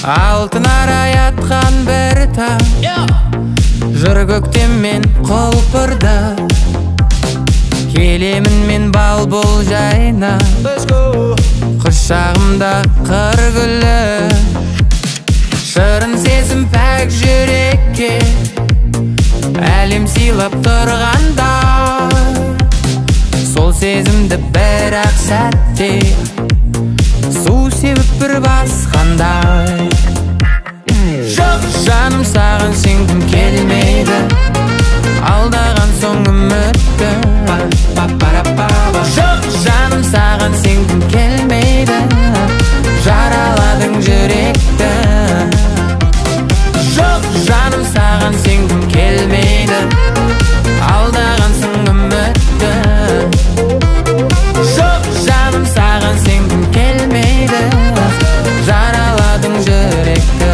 алтын арай атқан бір таң, жыр көктем мен құлпырды, келемін мен бал бұл жайна, құшағымда қыр гүлі, шырын сезім пәк жүрекке, әлем сыйлап тұрғанда, сол сезімді бір-ақ сәтте су сеуіп бір басқандай. Жоқ жаным, саған сенгім келмейді, алдаған соң үмітті. Жоқ жаным, саған сенгім келмейді, жараладың жүректі. Жоқ жаным, саған сенгім келмейді, алдаған соң үмітті. Жоқ жаным, саған сенгім келмейді, жараладың жүректі.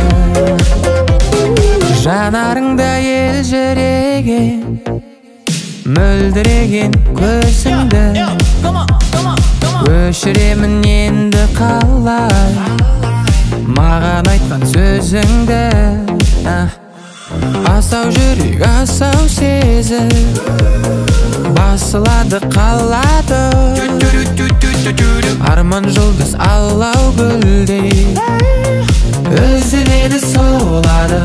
Жанарыңда елжіреген, мөлдіреген көзіңді, өшіремін енді қалай маған айтқан сөзіңді. Асау жүрек, асау сезім, басылады қалады, арман жұлдыз алау гүлдей үзіледі солады.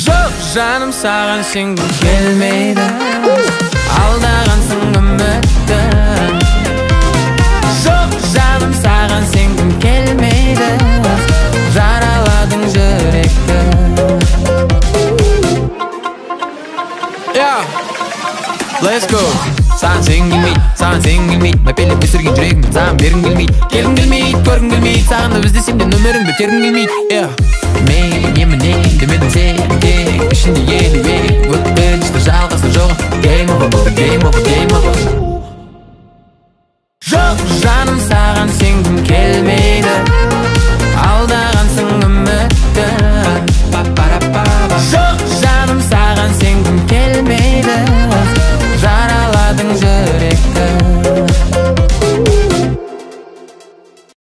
Жоқ жаным, саған сенгім келмейді, алдағансың үмітті. Жоқ жаным, саған сенгім келмейді, жараладың жүректі. Let's go. Саған сенгім келмейді, саған сенгім келмейді, мәпелеп өсірген жүрегімді саған бергім келмейді, келгім келмейді, көргім келмейді, саған да іздесем де нөміріңді тергім келмейді. Мейлі немене демедің сен тек ішінде елі